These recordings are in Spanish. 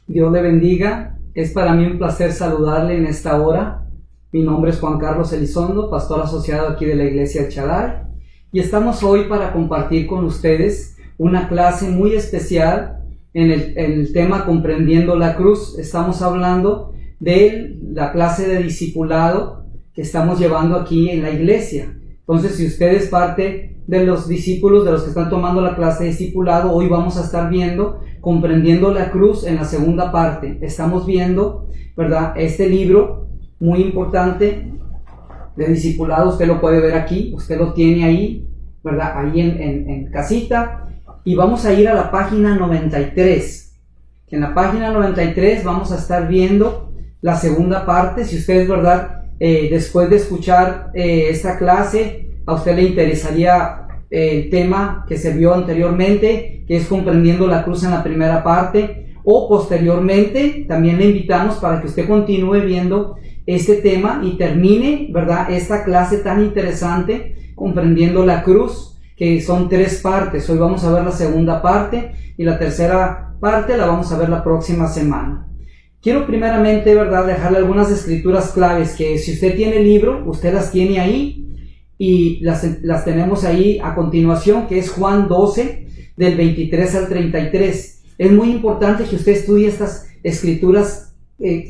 Dios le bendiga. Es para mí un placer saludarle en esta hora. Mi nombre es Juan Carlos Elizondo, pastor asociado aquí de la Iglesia El Shaddai. Y estamos hoy para compartir con ustedes una clase muy especial en el tema Comprendiendo la Cruz. Estamos hablando de la clase de discipulado que estamos llevando aquí en la iglesia. Entonces, si usted es parte de los discípulos, de los que están tomando la clase de discipulado, hoy vamos a estar viendo Comprendiendo la Cruz en la segunda parte. Estamos viendo, ¿verdad?, este libro muy importante de discipulado. Usted lo puede ver aquí, usted lo tiene ahí, ¿verdad?, ahí en casita. Y vamos a ir a la página 93. En la página 93 vamos a estar viendo la segunda parte. Si usted, ¿verdad?, después de escuchar esta clase, a usted le interesaría el tema que se vio anteriormente, que es Comprendiendo la Cruz en la primera parte, o posteriormente, también le invitamos para que usted continúe viendo este tema y termine, ¿verdad?, esta clase tan interesante, Comprendiendo la Cruz, que son 3 partes. Hoy vamos a ver la segunda parte y la tercera parte la vamos a ver la próxima semana. Quiero primeramente, ¿verdad?, dejarle algunas escrituras claves que si usted tiene el libro, usted las tiene ahí y las tenemos ahí a continuación, que es Juan 12, del 23 al 33. Es muy importante que usted estudie estas escrituras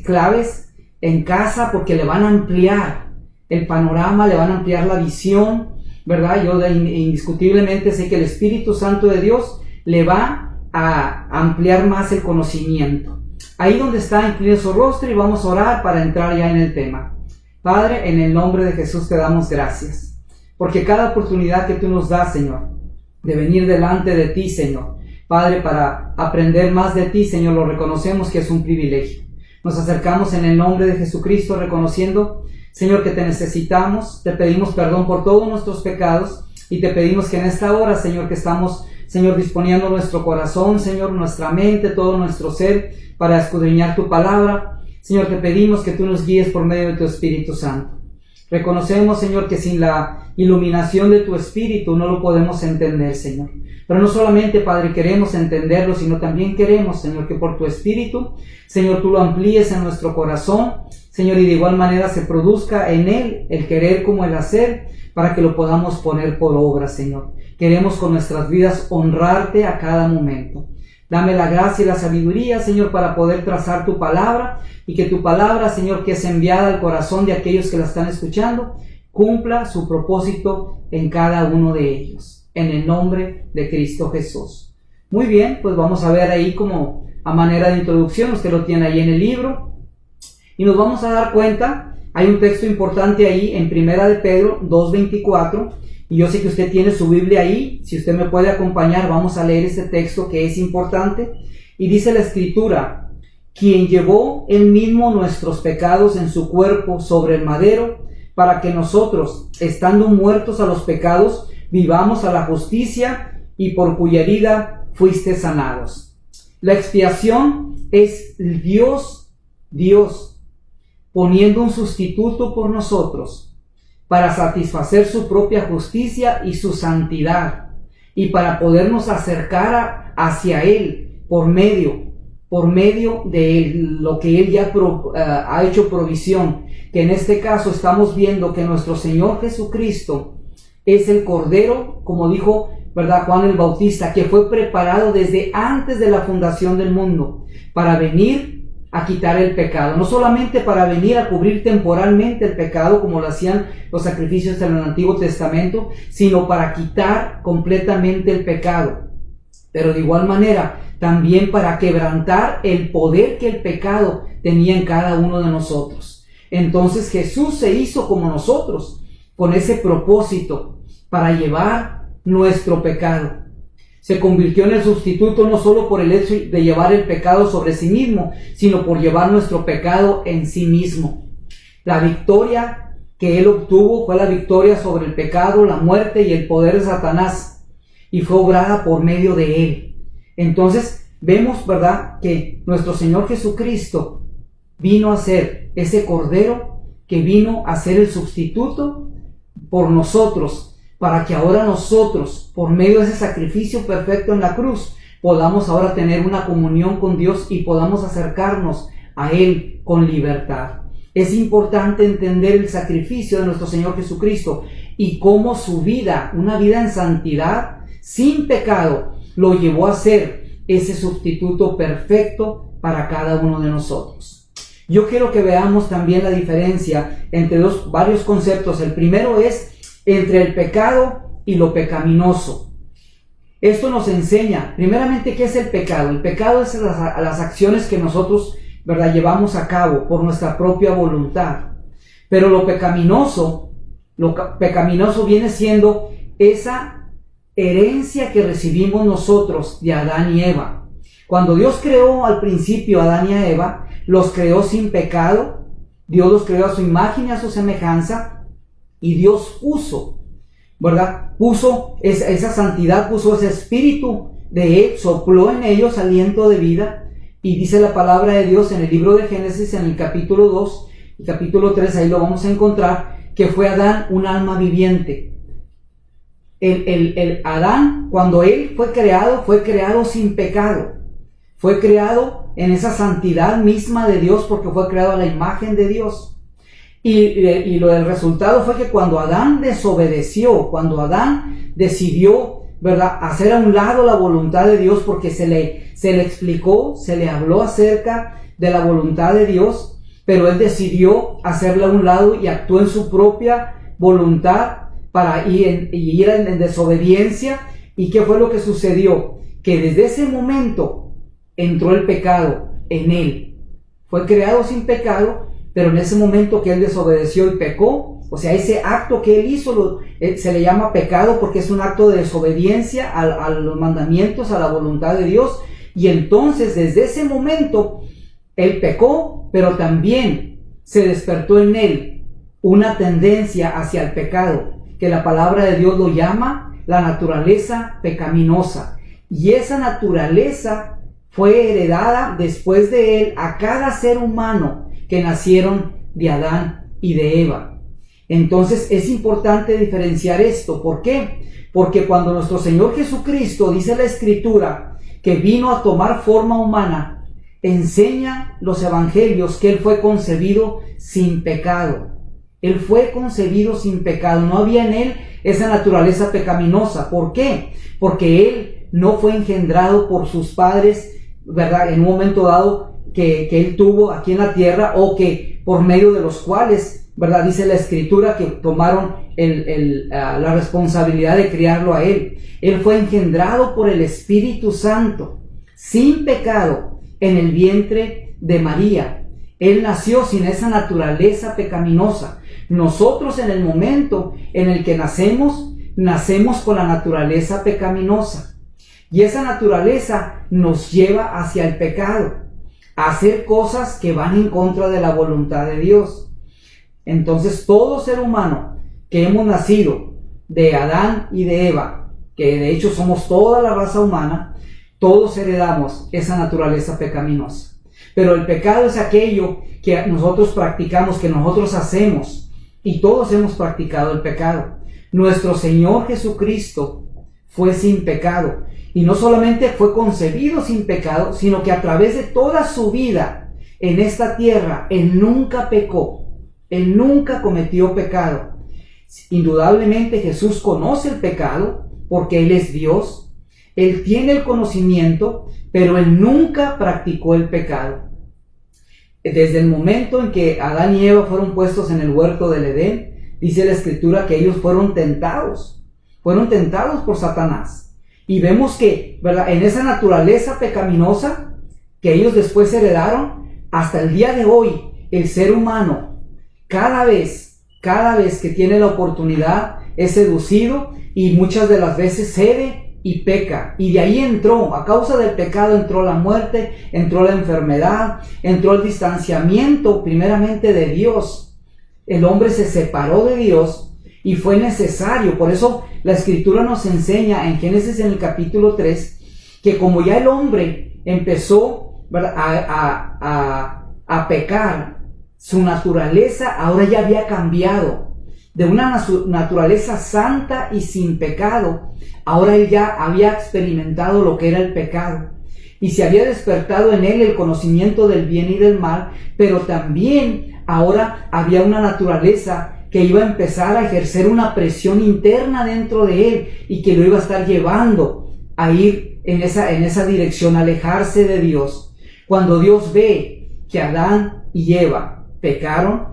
claves en casa, porque le van a ampliar el panorama, le van a ampliar la visión, ¿verdad? Yo indiscutiblemente sé que el Espíritu Santo de Dios le va a ampliar más el conocimiento. Ahí donde está, incline su rostro y vamos a orar para entrar ya en el tema. Padre, en el nombre de Jesús te damos gracias, porque cada oportunidad que tú nos das, Señor, de venir delante de ti, Señor, Padre, para aprender más de ti, Señor, lo reconocemos que es un privilegio. Nos acercamos en el nombre de Jesucristo reconociendo, Señor, que te necesitamos. Te pedimos perdón por todos nuestros pecados y te pedimos que en esta hora, Señor, que estamos, Señor, disponiendo nuestro corazón, Señor, nuestra mente, todo nuestro ser, para escudriñar tu palabra. Señor, te pedimos que tú nos guíes por medio de tu Espíritu Santo. Reconocemos, Señor, que sin la iluminación de tu Espíritu no lo podemos entender, Señor. Pero no solamente, Padre, queremos entenderlo, sino también queremos, Señor, que por tu Espíritu, Señor, tú lo amplíes en nuestro corazón, Señor, y de igual manera se produzca en él el querer como el hacer, para que lo podamos poner por obra, Señor. Queremos con nuestras vidas honrarte a cada momento. Dame la gracia y la sabiduría, Señor, para poder trazar tu palabra, y que tu palabra, Señor, que es enviada al corazón de aquellos que la están escuchando, cumpla su propósito en cada uno de ellos. En el nombre de Cristo Jesús. Muy bien, pues vamos a ver ahí como a manera de introducción, usted lo tiene ahí en el libro, y nos vamos a dar cuenta, hay un texto importante ahí en Primera de Pedro 2:24, y yo sé que usted tiene su Biblia ahí. Si usted me puede acompañar, vamos a leer este texto que es importante. Y dice la Escritura: quien llevó él mismo nuestros pecados en su cuerpo sobre el madero, para que nosotros, estando muertos a los pecados, vivamos a la justicia, y por cuya herida fuiste sanados. La expiación es Dios poniendo un sustituto por nosotros, para satisfacer su propia justicia y su santidad, y para podernos acercar hacia Él por medio de lo que Él ya ha hecho provisión, que en este caso estamos viendo que nuestro Señor Jesucristo es el Cordero, como dijo, ¿verdad?, Juan el Bautista, que fue preparado desde antes de la fundación del mundo para venir a quitar el pecado, no solamente para venir a cubrir temporalmente el pecado como lo hacían los sacrificios en el Antiguo Testamento, sino para quitar completamente el pecado, pero de igual manera también para quebrantar el poder que el pecado tenía en cada uno de nosotros. Entonces Jesús se hizo como nosotros, con ese propósito, para llevar nuestro pecado. Se convirtió en el sustituto no solo por el hecho de llevar el pecado sobre sí mismo, sino por llevar nuestro pecado en sí mismo. La victoria que Él obtuvo fue la victoria sobre el pecado, la muerte y el poder de Satanás, y fue obrada por medio de Él. Entonces vemos, ¿verdad?, que nuestro Señor Jesucristo vino a ser ese Cordero que vino a ser el sustituto por nosotros, para que ahora nosotros, por medio de ese sacrificio perfecto en la cruz, podamos ahora tener una comunión con Dios y podamos acercarnos a Él con libertad. Es importante entender el sacrificio de nuestro Señor Jesucristo y cómo su vida, una vida en santidad, sin pecado, lo llevó a ser ese sustituto perfecto para cada uno de nosotros. Yo quiero que veamos también la diferencia entre varios conceptos. El primero es entre el pecado y lo pecaminoso. Esto nos enseña, primeramente, ¿qué es el pecado? El pecado es las acciones que nosotros, ¿verdad?, llevamos a cabo por nuestra propia voluntad. Pero lo pecaminoso viene siendo esa herencia que recibimos nosotros de Adán y Eva. Cuando Dios creó al principio a Adán y a Eva, los creó sin pecado. Dios los creó a su imagen y a su semejanza, y Dios puso, ¿verdad?, puso esa santidad, puso ese espíritu de Él, sopló en ellos aliento de vida. Y dice la palabra de Dios en el libro de Génesis, en el capítulo 2 y capítulo 3, ahí lo vamos a encontrar, que fue Adán un alma viviente. El Adán, cuando él fue creado sin pecado. Fue creado en esa santidad misma de Dios, porque fue creado a la imagen de Dios. El resultado fue que cuando Adán desobedeció, cuando Adán decidió, ¿verdad?, hacer a un lado la voluntad de Dios, porque se le explicó, se le habló acerca de la voluntad de Dios, pero él decidió hacerla a un lado y actuó en su propia voluntad para ir en desobediencia. ¿Y qué fue lo que sucedió? Que desde ese momento entró el pecado en él. Fue creado sin pecado, pero en ese momento que él desobedeció y pecó, o sea, ese acto que él hizo se le llama pecado, porque es un acto de desobediencia a los mandamientos, a la voluntad de Dios. Y entonces desde ese momento él pecó, pero también se despertó en él una tendencia hacia el pecado, que la palabra de Dios lo llama la naturaleza pecaminosa. Y esa naturaleza fue heredada después de él a cada ser humano que nacieron de Adán y de Eva. Entonces es importante diferenciar esto. ¿Por qué? Porque cuando nuestro Señor Jesucristo, dice la Escritura, que vino a tomar forma humana, enseña los evangelios que Él fue concebido sin pecado. Él fue concebido sin pecado. No había en Él esa naturaleza pecaminosa. ¿Por qué? Porque Él no fue engendrado por sus padres, ¿verdad?, en un momento dado que Él tuvo aquí en la tierra, o que por medio de los cuales, ¿verdad?, dice la Escritura que tomaron la responsabilidad de criarlo a Él. Él fue engendrado por el Espíritu Santo, sin pecado, en el vientre de María. Él nació sin esa naturaleza pecaminosa. Nosotros, en el momento en el que nacemos con la naturaleza pecaminosa. Y esa naturaleza nos lleva hacia el pecado, a hacer cosas que van en contra de la voluntad de Dios. Entonces, todo ser humano que hemos nacido de Adán y de Eva, que de hecho somos toda la raza humana, todos heredamos esa naturaleza pecaminosa. Pero el pecado es aquello que nosotros practicamos, que nosotros hacemos, y todos hemos practicado el pecado. Nuestro Señor Jesucristo fue sin pecado, y no solamente fue concebido sin pecado, sino que a través de toda su vida en esta tierra, Él nunca pecó, Él nunca cometió pecado. Indudablemente Jesús conoce el pecado, porque Él es Dios, Él tiene el conocimiento, pero Él nunca practicó el pecado. Desde el momento en que Adán y Eva fueron puestos en el huerto del Edén, dice la Escritura que ellos fueron tentados por Satanás. Y vemos que, ¿verdad?, en esa naturaleza pecaminosa que ellos después heredaron, hasta el día de hoy, el ser humano, cada vez que tiene la oportunidad, es seducido, y muchas de las veces cede y peca. Y de ahí a causa del pecado entró la muerte, entró la enfermedad, entró el distanciamiento primeramente de Dios. El hombre se separó de Dios y fue necesario. Por eso la Escritura nos enseña en Génesis, en el capítulo 3, que como ya el hombre empezó, ¿verdad?, a pecar, su naturaleza ahora ya había cambiado. de una naturaleza santa y sin pecado, ahora él ya había experimentado lo que era el pecado y se había despertado en él el conocimiento del bien y del mal, pero también ahora había una naturaleza que iba a empezar a ejercer una presión interna dentro de él y que lo iba a estar llevando a ir en esa dirección, a alejarse de Dios. Cuando Dios ve que Adán y Eva pecaron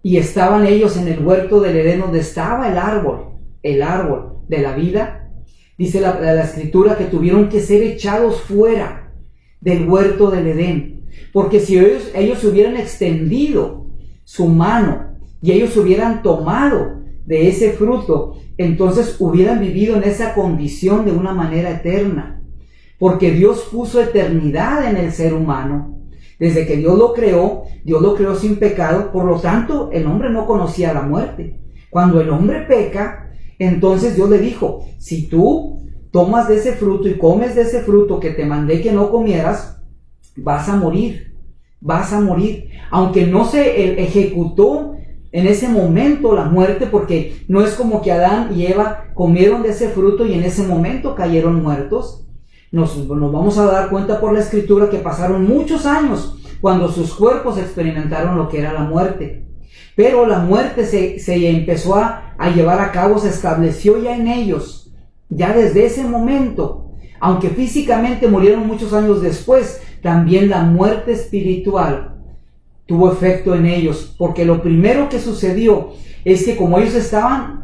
y estaban ellos en el huerto del Edén donde estaba el árbol de la vida, dice la Escritura que tuvieron que ser echados fuera del huerto del Edén, porque si ellos hubieran extendido su mano y ellos hubieran tomado de ese fruto, entonces hubieran vivido en esa condición de una manera eterna, porque Dios puso eternidad en el ser humano. Desde que Dios lo creó sin pecado, por lo tanto el hombre no conocía la muerte. Cuando el hombre peca, entonces Dios le dijo, si tú tomas de ese fruto y comes de ese fruto que te mandé que no comieras, vas a morir. Aunque no se ejecutó en ese momento la muerte, porque no es como que Adán y Eva comieron de ese fruto y en ese momento cayeron muertos. Nos vamos a dar cuenta por la Escritura que pasaron muchos años cuando sus cuerpos experimentaron lo que era la muerte. Pero la muerte se empezó a llevar a cabo, se estableció ya en ellos, ya desde ese momento. Aunque físicamente murieron muchos años después, también la muerte espiritual tuvo efecto en ellos, porque lo primero que sucedió es que como ellos estaban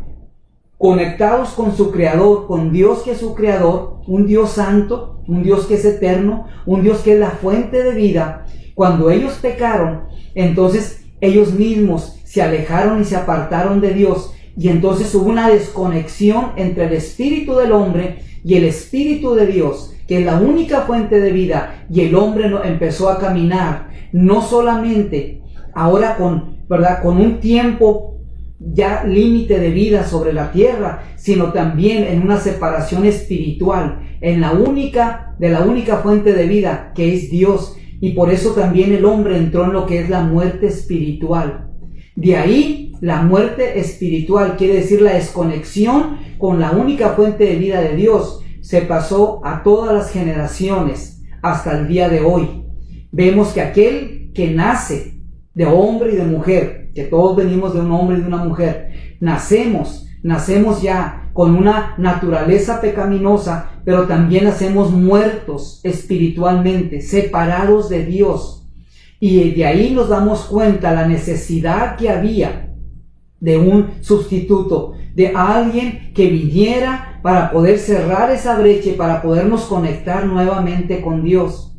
conectados con su Creador, con Dios que es su Creador, un Dios santo, un Dios que es eterno, un Dios que es la fuente de vida, cuando ellos pecaron, entonces ellos mismos se alejaron y se apartaron de Dios, y entonces hubo una desconexión entre el espíritu del hombre y el espíritu de Dios, que es la única fuente de vida, y el hombre empezó a caminar, no solamente ahora con un tiempo ya límite de vida sobre la tierra, sino también en una separación espiritual, de la única fuente de vida que es Dios, y por eso también el hombre entró en lo que es la muerte espiritual. De ahí la muerte espiritual, quiere decir la desconexión con la única fuente de vida de Dios, se pasó a todas las generaciones hasta el día de hoy. Vemos que aquel que nace de hombre y de mujer, que todos venimos de un hombre y de una mujer, nacemos ya con una naturaleza pecaminosa, pero también nacemos muertos espiritualmente, separados de Dios. Y de ahí nos damos cuenta la necesidad que había de un sustituto, de alguien que viniera para poder cerrar esa brecha y para podernos conectar nuevamente con Dios.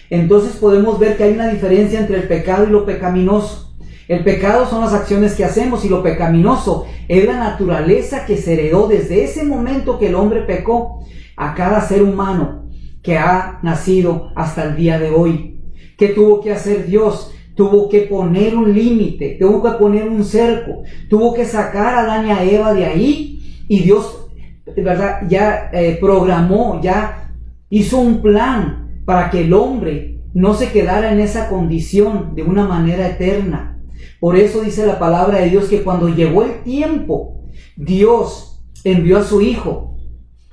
Entonces podemos ver que hay una diferencia entre el pecado y lo pecaminoso. El pecado son las acciones que hacemos y lo pecaminoso es la naturaleza que se heredó desde ese momento que el hombre pecó a cada ser humano que ha nacido hasta el día de hoy. ¿Qué tuvo que hacer Dios? Tuvo que poner un límite, tuvo que poner un cerco, tuvo que sacar a Adán y a Eva de ahí, y Dios, ¿verdad?, ya programó, ya hizo un plan para que el hombre no se quedara en esa condición de una manera eterna. Por eso dice la palabra de Dios que cuando llegó el tiempo, Dios envió a su Hijo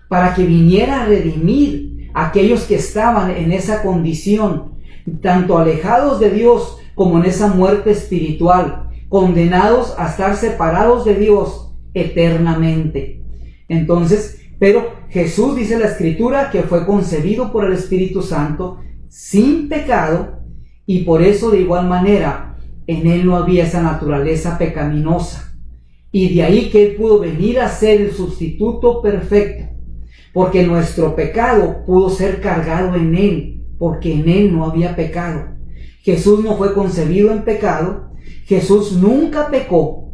para que viniera a redimir a aquellos que estaban en esa condición, tanto alejados de Dios como en esa muerte espiritual, condenados a estar separados de Dios eternamente. Entonces, pero Jesús, dice la Escritura, que fue concebido por el Espíritu Santo sin pecado, y por eso de igual manera en él no había esa naturaleza pecaminosa, y de ahí que él pudo venir a ser el sustituto perfecto, porque nuestro pecado pudo ser cargado en él, porque en él no había pecado. Jesús no fue concebido en pecado, Jesús nunca pecó,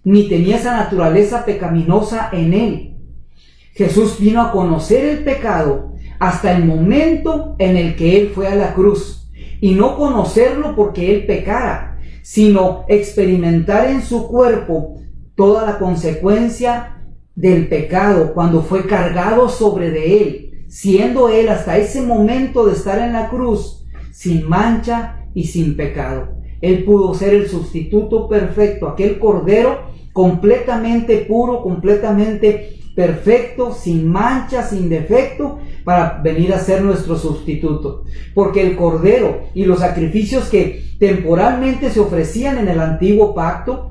ni tenía esa naturaleza pecaminosa en él. Jesús vino a conocer el pecado hasta el momento en el que él fue a la cruz, y no conocerlo porque él pecara, sino experimentar en su cuerpo toda la consecuencia del pecado cuando fue cargado sobre de él, siendo él hasta ese momento de estar en la cruz sin mancha y sin pecado. Él pudo ser el sustituto perfecto, aquel cordero completamente puro, completamente perfecto, sin mancha, sin defecto, para venir a ser nuestro sustituto. Porque el cordero y los sacrificios que temporalmente se ofrecían en el antiguo pacto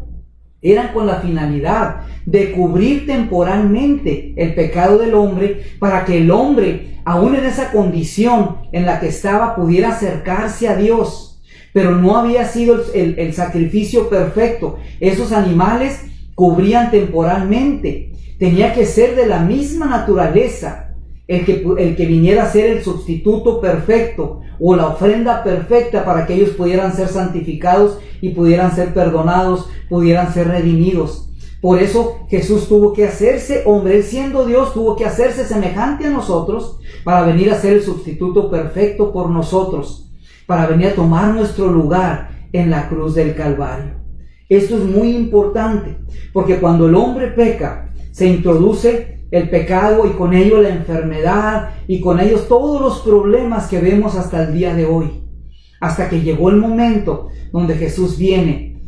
eran con la finalidad de cubrir temporalmente el pecado del hombre, para que el hombre, aún en esa condición en la que estaba, pudiera acercarse a Dios. Pero no había sido el sacrificio perfecto. Esos animales cubrían temporalmente. Tenía que ser de la misma naturaleza el que viniera a ser el sustituto perfecto o la ofrenda perfecta, para que ellos pudieran ser santificados y pudieran ser perdonados, pudieran ser redimidos. Por eso Jesús tuvo que hacerse hombre. Él, siendo Dios, tuvo que hacerse semejante a nosotros para venir a ser el sustituto perfecto por nosotros, para venir a tomar nuestro lugar en la cruz del Calvario. Esto es muy importante, porque cuando el hombre peca, se introduce el pecado, y con ello la enfermedad, y con ellos todos los problemas que vemos hasta el día de hoy. Hasta que llegó el momento donde Jesús viene.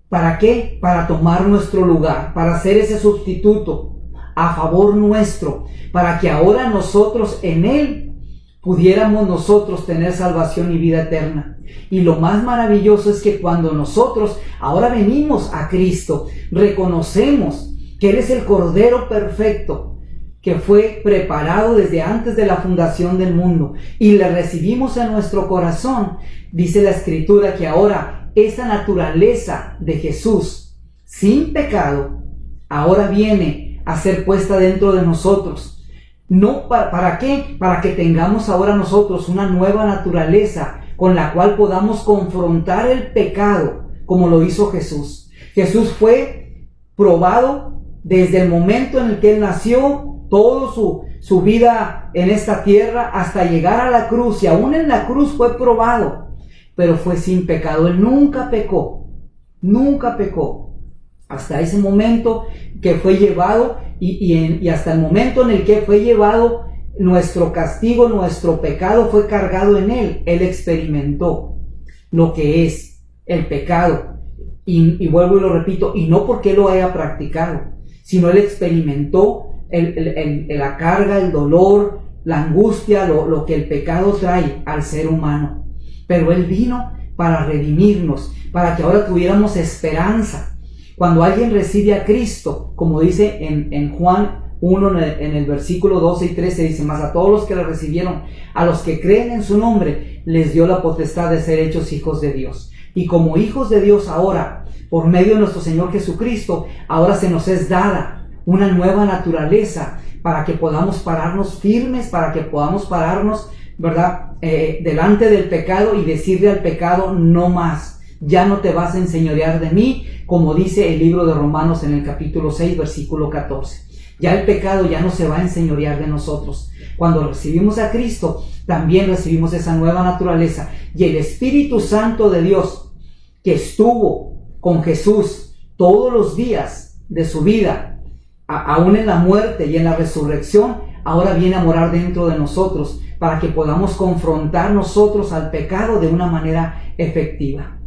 ¿Para qué? Para tomar nuestro lugar, para ser ese sustituto a favor nuestro, para que ahora nosotros en Él pudiéramos nosotros tener salvación y vida eterna. Y lo más maravilloso es que cuando nosotros ahora venimos a Cristo, reconocemos que Él es el Cordero perfecto, que fue preparado desde antes de la fundación del mundo, y le recibimos en nuestro corazón. Dice la Escritura que ahora esa naturaleza de Jesús, sin pecado, ahora viene a ser puesta dentro de nosotros. No, ¿para qué? Para que tengamos ahora nosotros una nueva naturaleza con la cual podamos confrontar el pecado, como lo hizo Jesús. Jesús fue probado desde el momento en el que Él nació, toda su vida en esta tierra, hasta llegar a la cruz. Y aún en la cruz fue probado, pero fue sin pecado. Él nunca pecó, nunca pecó, hasta ese momento que fue llevado, y hasta el momento en el que fue llevado, nuestro castigo, nuestro pecado fue cargado en Él. Él experimentó lo que es el pecado, y vuelvo y lo repito, y no porque lo haya practicado, sino Él experimentó la carga, el dolor, la angustia, lo que el pecado trae al ser humano. Pero Él vino para redimirnos, para que ahora tuviéramos esperanza. Cuando alguien recibe a Cristo, como dice en Juan 1, en el versículo 12 y 13, dice: mas a todos los que le recibieron, a los que creen en su nombre, les dio la potestad de ser hechos hijos de Dios. Y como hijos de Dios ahora, por medio de nuestro Señor Jesucristo, ahora se nos es dada una nueva naturaleza, para que podamos pararnos firmes, para que podamos pararnos, ¿verdad?, delante del pecado, y decirle al pecado: no más, ya no te vas a enseñorear de mí, como dice el libro de Romanos en el capítulo 6, versículo 14. Ya el pecado ya no se va a enseñorear de nosotros. Cuando recibimos a Cristo, también recibimos esa nueva naturaleza, y el Espíritu Santo de Dios, que estuvo con Jesús todos los días de su vida, aún en la muerte y en la resurrección, ahora viene a morar dentro de nosotros, para que podamos confrontar nosotros al pecado de una manera efectiva.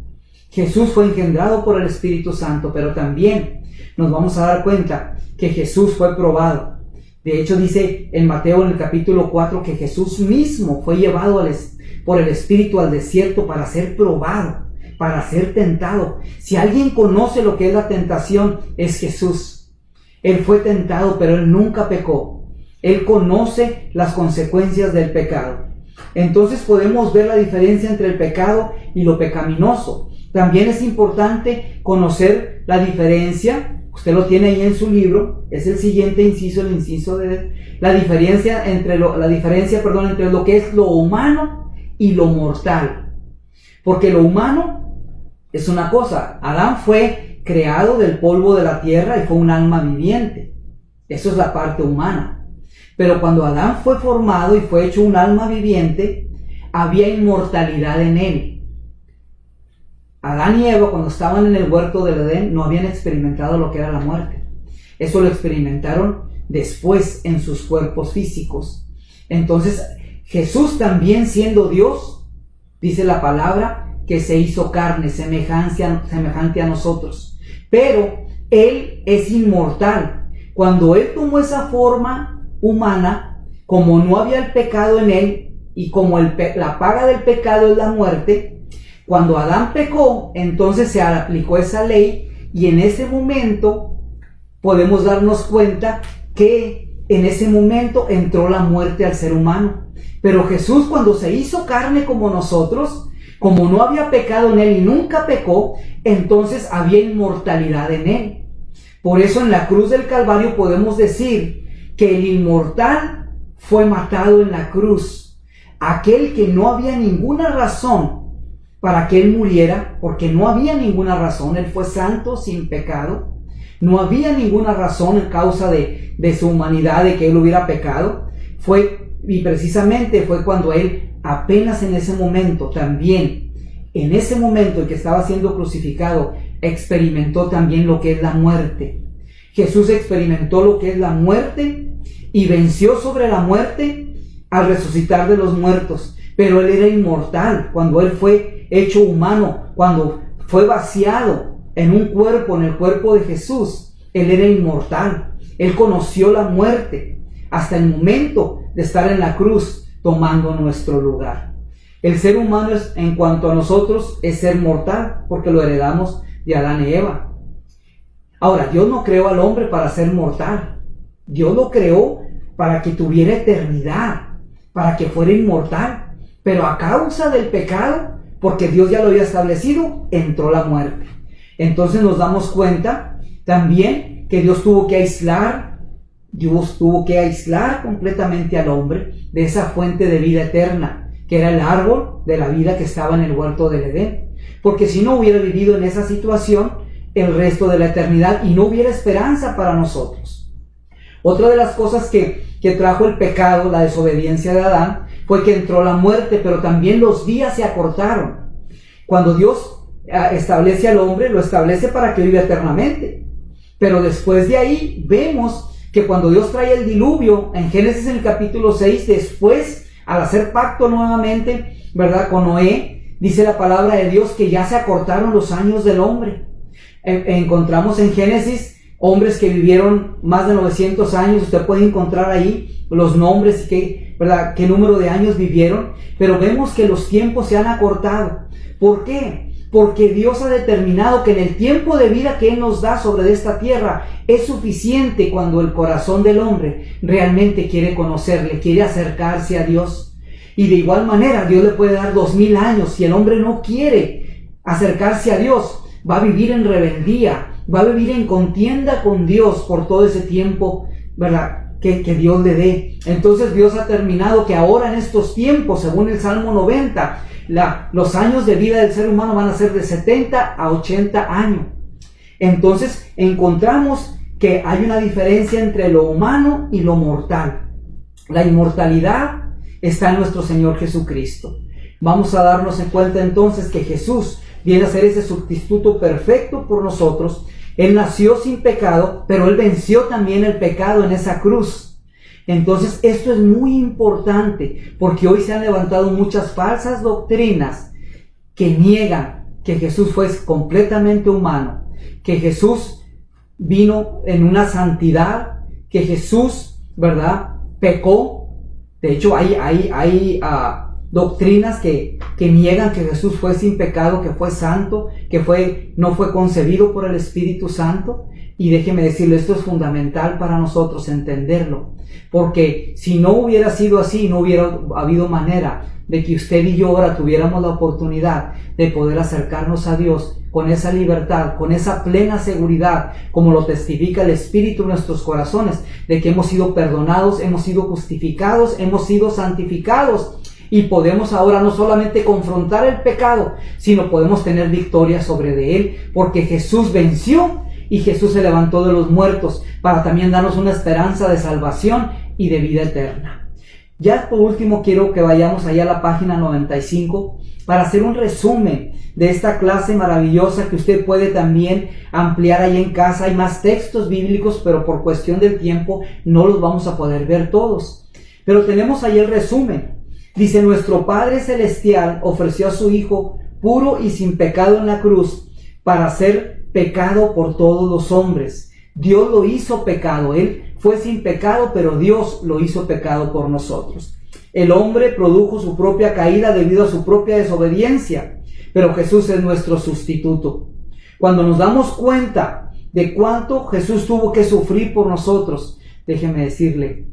Jesús fue engendrado por el Espíritu Santo, pero también nos vamos a dar cuenta que Jesús fue probado. De hecho, dice en Mateo en el capítulo 4 que Jesús mismo fue llevado por el Espíritu al desierto para ser probado, para ser tentado. Si alguien conoce lo que es la tentación, es Jesús. Él fue tentado, pero Él nunca pecó. Él conoce las consecuencias del pecado. Entonces podemos ver la diferencia entre el pecado y lo pecaminoso. También es importante conocer la diferencia. Usted lo tiene ahí en su libro. Es el siguiente inciso, el inciso de la diferencia entre entre lo que es lo humano y lo mortal. Porque lo humano es una cosa. Adán fue creado del polvo de la tierra y fue un alma viviente. Eso es la parte humana. Pero cuando Adán fue formado y fue hecho un alma viviente, había inmortalidad en él. Adán y Eva, cuando estaban en el huerto del Edén, no habían experimentado lo que era la muerte. Eso lo experimentaron después en sus cuerpos físicos. Entonces, Jesús, también siendo Dios, dice la palabra, que se hizo carne, semejante a nosotros. Pero Él es inmortal. Cuando Él tomó esa forma humana, como no había el pecado en Él, y como la paga del pecado es la muerte, cuando Adán pecó, entonces se aplicó esa ley, y en ese momento podemos darnos cuenta que en ese momento entró la muerte al ser humano. Pero Jesús, cuando se hizo carne como nosotros, como no había pecado en Él y nunca pecó, entonces había inmortalidad en Él. Por eso en la cruz del Calvario podemos decir que el inmortal fue matado en la cruz. Aquel que no había ninguna razón para que Él muriera, porque no había ninguna razón, Él fue santo, sin pecado. No había ninguna razón en causa de su humanidad, de que Él hubiera pecado. Y precisamente fue cuando Él, apenas en ese momento, también, en ese momento en que estaba siendo crucificado, experimentó también lo que es la muerte. Jesús experimentó lo que es la muerte y venció sobre la muerte al resucitar de los muertos. Pero Él era inmortal cuando Él fue hecho humano, cuando fue vaciado en un cuerpo, en el cuerpo de Jesús. Él era inmortal. Él conoció la muerte hasta el momento de estar en la cruz tomando nuestro lugar. El ser humano, en cuanto a nosotros, es ser mortal porque lo heredamos de Adán y Eva. Ahora, Dios no creó al hombre para ser mortal. Dios lo creó para que tuviera eternidad, para que fuera inmortal. Pero a causa del pecado, porque Dios ya lo había establecido, entró la muerte. Entonces nos damos cuenta también que Dios tuvo que aislar completamente al hombre de esa fuente de vida eterna, que era el árbol de la vida que estaba en el huerto del Edén. Porque si no hubiera vivido en esa situación el resto de la eternidad y no hubiera esperanza para nosotros. Otra de las cosas que trajo el pecado, la desobediencia de Adán, fue que entró la muerte, pero también los días se acortaron. Cuando Dios establece al hombre, lo establece para que viva eternamente. Pero después de ahí vemos que cuando Dios trae el diluvio, en Génesis en el capítulo 6, después, al hacer pacto nuevamente, ¿verdad?, con Noé, dice la palabra de Dios que ya se acortaron los años del hombre. Encontramos en Génesis hombres que vivieron más de 900 años. Usted puede encontrar ahí los nombres y qué número de años vivieron, pero vemos que los tiempos se han acortado. ¿Por qué? Porque Dios ha determinado que en el tiempo de vida que Él nos da sobre esta tierra es suficiente cuando el corazón del hombre realmente quiere conocerle, quiere acercarse a Dios. Y de igual manera Dios le puede dar 2000 años. Si el hombre no quiere acercarse a Dios, va a vivir en rebeldía, va a vivir en contienda con Dios por todo ese tiempo, ¿verdad?, que Dios le dé. Entonces Dios ha determinado que ahora en estos tiempos, según el Salmo 90, los años de vida del ser humano van a ser de 70 a 80 años. Entonces encontramos que hay una diferencia entre lo humano y lo mortal. La inmortalidad está en nuestro Señor Jesucristo. Vamos a darnos en cuenta entonces que Jesús viene a ser ese sustituto perfecto por nosotros. Él nació sin pecado, pero Él venció también el pecado en esa cruz. Entonces esto es muy importante, porque hoy se han levantado muchas falsas doctrinas que niegan que Jesús fue completamente humano, que Jesús vino en una santidad, que Jesús, ¿verdad?, pecó. De hecho hay doctrinas que niegan que Jesús fue sin pecado, que fue santo, que no fue concebido por el Espíritu Santo. Y déjeme decirle, esto es fundamental para nosotros entenderlo, porque si no hubiera sido así, no hubiera habido manera de que usted y yo ahora tuviéramos la oportunidad de poder acercarnos a Dios con esa libertad, con esa plena seguridad, como lo testifica el Espíritu en nuestros corazones, de que hemos sido perdonados, hemos sido justificados, hemos sido santificados. Y podemos ahora no solamente confrontar el pecado, sino podemos tener victoria sobre de él, porque Jesús venció y Jesús se levantó de los muertos para también darnos una esperanza de salvación y de vida eterna. Ya por último quiero que vayamos allá a la página 95 para hacer un resumen de esta clase maravillosa que usted puede también ampliar ahí en casa. Hay más textos bíblicos, pero por cuestión del tiempo no los vamos a poder ver todos. Pero tenemos ahí el resumen. Dice: nuestro Padre Celestial ofreció a su Hijo puro y sin pecado en la cruz para ser pecado por todos los hombres. Dios lo hizo pecado. Él fue sin pecado, pero Dios lo hizo pecado por nosotros. El hombre produjo su propia caída debido a su propia desobediencia, pero Jesús es nuestro sustituto. Cuando nos damos cuenta de cuánto Jesús tuvo que sufrir por nosotros, déjeme decirle,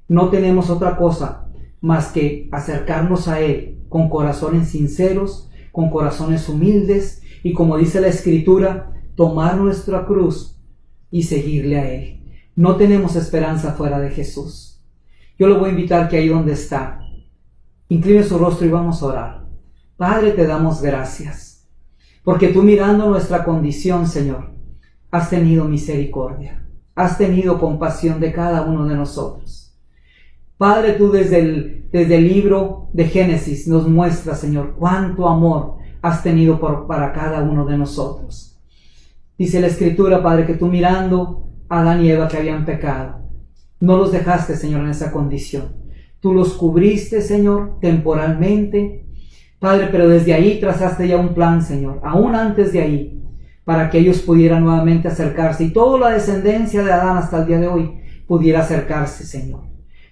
no tenemos otra cosa más que acercarnos a Él con corazones sinceros, con corazones humildes y, como dice la Escritura, tomar nuestra cruz y seguirle a Él. No tenemos esperanza fuera de Jesús. Yo lo voy a invitar que ahí donde está, incline su rostro y vamos a orar. Padre, te damos gracias, porque tú, mirando nuestra condición, Señor, has tenido misericordia, has tenido compasión de cada uno de nosotros. Padre, tú desde el libro de Génesis nos muestras, Señor, cuánto amor has tenido para cada uno de nosotros. Dice la Escritura, Padre, que tú, mirando a Adán y Eva que habían pecado, no los dejaste, Señor, en esa condición. Tú los cubriste, Señor, temporalmente, Padre, pero desde ahí trazaste ya un plan, Señor, aún antes de ahí, para que ellos pudieran nuevamente acercarse y toda la descendencia de Adán hasta el día de hoy pudiera acercarse, Señor.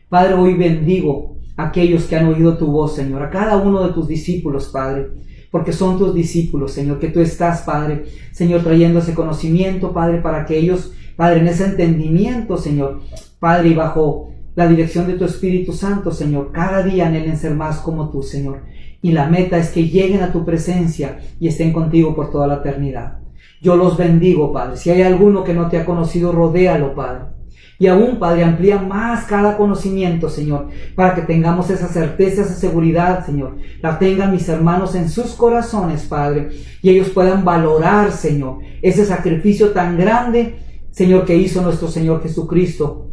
Padre, hoy bendigo a aquellos que han oído tu voz, Señor, a cada uno de tus discípulos, Padre, porque son tus discípulos, Señor, que tú estás, Padre, Señor, trayendo ese conocimiento, Padre, para que ellos, Padre, en ese entendimiento, Señor, Padre, y bajo la dirección de tu Espíritu Santo, Señor, cada día anhelen ser más como tú, Señor. Y la meta es que lleguen a tu presencia y estén contigo por toda la eternidad. Yo los bendigo, Padre. Si hay alguno que no te ha conocido, rodéalo, Padre. Y aún, Padre, amplía más cada conocimiento, Señor, para que tengamos esa certeza, esa seguridad, Señor. La tengan mis hermanos en sus corazones, Padre, y ellos puedan valorar, Señor, ese sacrificio tan grande, Señor, que hizo nuestro Señor Jesucristo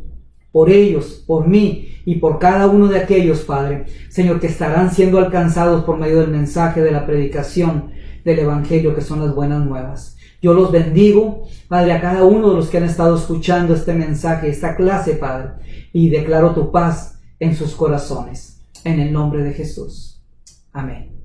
por ellos, por mí y por cada uno de aquellos, Padre, Señor, que estarán siendo alcanzados por medio del mensaje de la predicación del Evangelio, que son las buenas nuevas. Yo los bendigo, Padre, a cada uno de los que han estado escuchando este mensaje, esta clase, Padre, y declaro tu paz en sus corazones, en el nombre de Jesús. Amén.